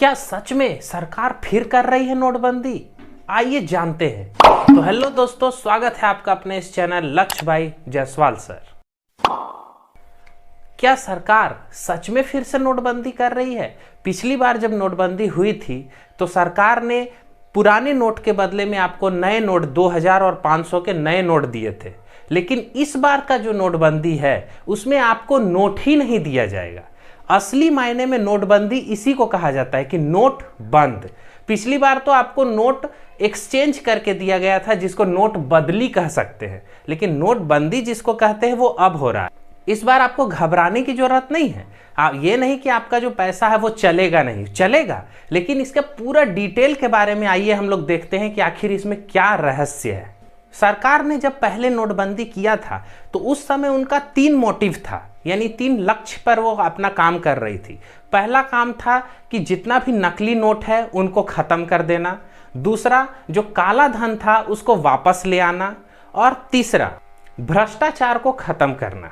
क्या सच में सरकार फिर कर रही है नोटबंदी? आइए जानते हैं। तो हेलो दोस्तों, स्वागत है आपका अपने इस चैनल लक्ष्य भाई जायसवाल सर। क्या सरकार सच में फिर से नोटबंदी कर रही है? पिछली बार जब नोटबंदी हुई थी तो सरकार ने पुराने नोट के बदले में आपको नए नोट 2000 और 500 के नए नोट दिए थे, लेकिन इस बार का जो नोटबंदी है उसमें आपको नोट ही नहीं दिया जाएगा। असली मायने में नोटबंदी इसी को कहा जाता है कि नोट बंद। पिछली बार तो आपको नोट एक्सचेंज करके दिया गया था, जिसको नोट बदली कह सकते हैं, लेकिन नोटबंदी जिसको कहते हैं वो अब हो रहा है। इस बार आपको घबराने की जरूरत नहीं है। ये नहीं कि आपका जो पैसा है वो चलेगा, नहीं चलेगा, लेकिन इसका पूरा डिटेल के बारे में आइए हम लोग देखते हैं कि आखिर इसमें क्या रहस्य है। सरकार ने जब पहले नोटबंदी किया था तो उस समय उनका 3 मोटिव था, यानी 3 लक्ष्य पर वो अपना काम कर रही थी। पहला काम था कि जितना भी नकली नोट है उनको खत्म कर देना, दूसरा जो काला धन था उसको वापस ले आना, और तीसरा भ्रष्टाचार को खत्म करना।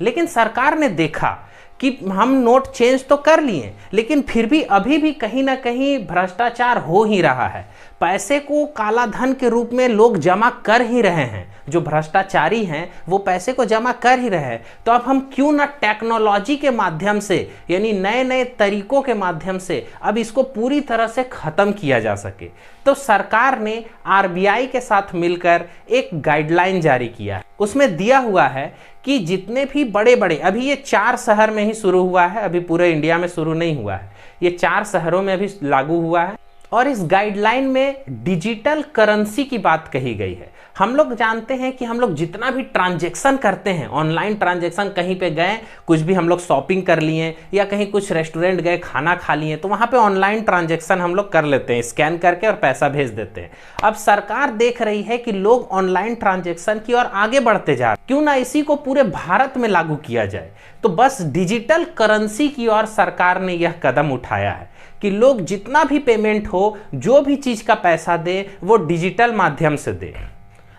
लेकिन सरकार ने देखा कि हम नोट चेंज तो कर लिए, लेकिन फिर भी अभी भी कहीं ना कहीं भ्रष्टाचार हो ही रहा है। पैसे को काला धन के रूप में लोग जमा कर ही रहे हैं, जो भ्रष्टाचारी हैं वो पैसे को जमा कर ही रहे हैं। तो अब हम क्यों ना टेक्नोलॉजी के माध्यम से, यानी नए नए तरीकों के माध्यम से अब इसको पूरी तरह से खत्म किया जा सके। तो सरकार ने आरबीआई के साथ मिलकर एक गाइडलाइन जारी किया है। उसमें दिया हुआ है कि जितने भी बड़े बड़े, अभी ये 4 शहर में ही शुरू हुआ है, अभी पूरे इंडिया में शुरू नहीं हुआ है, ये 4 शहरों में अभी लागू हुआ है। और इस गाइडलाइन में डिजिटल करेंसी की बात कही गई है। हम लोग जानते हैं कि हम लोग जितना भी ट्रांजैक्शन करते हैं, ऑनलाइन ट्रांजैक्शन, कहीं पे गए कुछ भी हम लोग शॉपिंग कर लिए या कहीं कुछ रेस्टोरेंट गए खाना खा लिए, तो वहाँ पे ऑनलाइन ट्रांजैक्शन हम लोग कर लेते हैं, स्कैन करके और पैसा भेज देते हैं। अब सरकार देख रही है कि लोग ऑनलाइन ट्रांजैक्शन की ओर आगे बढ़ते जा रहे हैं, क्यों ना इसी को पूरे भारत में लागू किया जाए। तो बस डिजिटल करेंसी की ओर सरकार ने यह कदम उठाया है कि लोग जितना भी पेमेंट हो, जो भी चीज का पैसा दे, वो डिजिटल माध्यम से दे।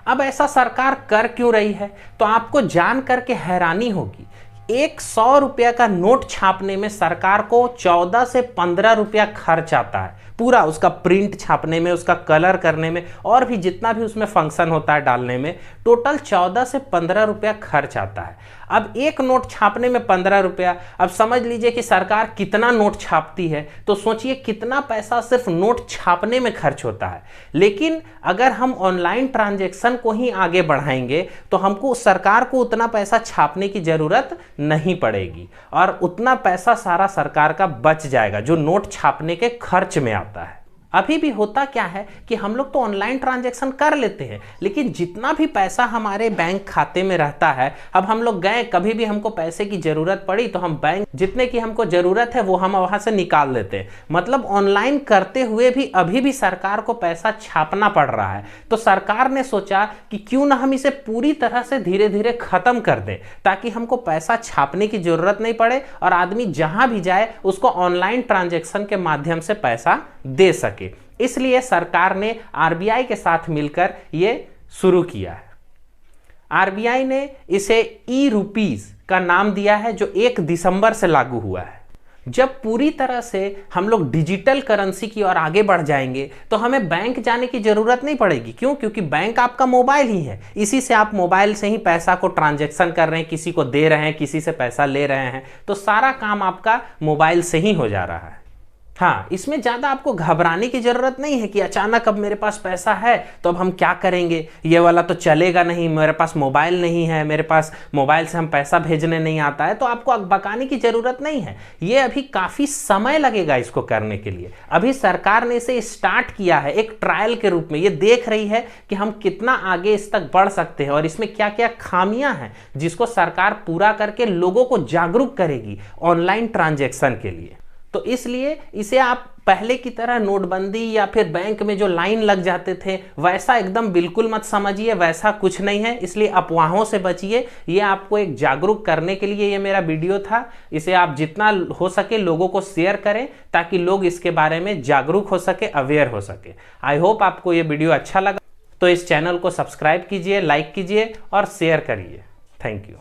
अब ऐसा सरकार कर क्यों रही है? तो आपको जान करके हैरानी होगी, एक 100 रुपया का नोट छापने में सरकार को 14 से 15 रुपया खर्च आता है। पूरा उसका प्रिंट छापने में, उसका कलर करने में, और भी जितना भी उसमें फंक्शन होता है डालने में, टोटल 14 से 15 रुपया खर्च आता है। अब एक नोट छापने में 15 रुपया, अब समझ लीजिए कि सरकार कितना नोट छापती है, तो सोचिए कितना पैसा सिर्फ नोट छापने में खर्च होता है। लेकिन अगर हम ऑनलाइन ट्रांजैक्शन को ही आगे बढ़ाएंगे तो हमको, सरकार को उतना पैसा छापने की जरूरत नहीं पड़ेगी और उतना पैसा सारा सरकार का बच जाएगा जो नोट छापने के खर्च में आता है। अभी भी होता क्या है कि हम लोग तो ऑनलाइन ट्रांजैक्शन कर लेते हैं, लेकिन जितना भी पैसा हमारे बैंक खाते में रहता है, अब हम लोग गए, कभी भी हमको पैसे की जरूरत पड़ी तो हम बैंक जितने की हमको जरूरत है वो हम वहां से निकाल लेते हैं। मतलब ऑनलाइन करते हुए भी अभी भी सरकार को पैसा छापना पड़ रहा है। तो सरकार ने सोचा कि क्यों ना हम इसे पूरी तरह से धीरे धीरे खत्म कर दें, ताकि हमको पैसा छापने की जरूरत नहीं पड़े और आदमी जहां भी जाए उसको ऑनलाइन ट्रांजैक्शन के माध्यम से पैसा दे सके। इसलिए सरकार ने आरबीआई के साथ मिलकर यह शुरू किया है। आरबीआई ने इसे ई-रुपीज का नाम दिया है, जो 1 दिसंबर से लागू हुआ है। जब पूरी तरह से हम लोग डिजिटल करेंसी की ओर आगे बढ़ जाएंगे तो हमें बैंक जाने की जरूरत नहीं पड़ेगी। क्यों? क्योंकि बैंक आपका मोबाइल ही है, इसी से आप मोबाइल से ही पैसा को ट्रांजैक्शन कर रहे हैं, किसी को दे रहे हैं, किसी से पैसा ले रहे हैं, तो सारा काम आपका मोबाइल से ही हो जा रहा है। हाँ, इसमें ज़्यादा आपको घबराने की ज़रूरत नहीं है कि अचानक अब मेरे पास पैसा है तो अब हम क्या करेंगे, ये वाला तो चलेगा नहीं, मेरे पास मोबाइल नहीं है, मेरे पास मोबाइल से हम पैसा भेजने नहीं आता है, तो आपको अकबकाने की ज़रूरत नहीं है। ये अभी काफ़ी समय लगेगा इसको करने के लिए। अभी सरकार ने इसे स्टार्ट किया है एक ट्रायल के रूप में, ये देख रही है कि हम कितना आगे इस तक बढ़ सकते हैं और इसमें क्या क्या खामियां हैं, जिसको सरकार पूरा करके लोगों को जागरूक करेगी ऑनलाइन ट्रांजैक्शन के लिए। तो इसलिए इसे आप पहले की तरह नोटबंदी या फिर बैंक में जो लाइन लग जाते थे वैसा एकदम बिल्कुल मत समझिए, वैसा कुछ नहीं है। इसलिए अफवाहों से बचिए। ये आपको एक जागरूक करने के लिए ये मेरा वीडियो था। इसे आप जितना हो सके लोगों को शेयर करें ताकि लोग इसके बारे में जागरूक हो सके, अवेयर हो सके। आई होप आपको ये वीडियो अच्छा लगा, तो इस चैनल को सब्सक्राइब कीजिए, लाइक कीजिए और शेयर करिए। Thank you.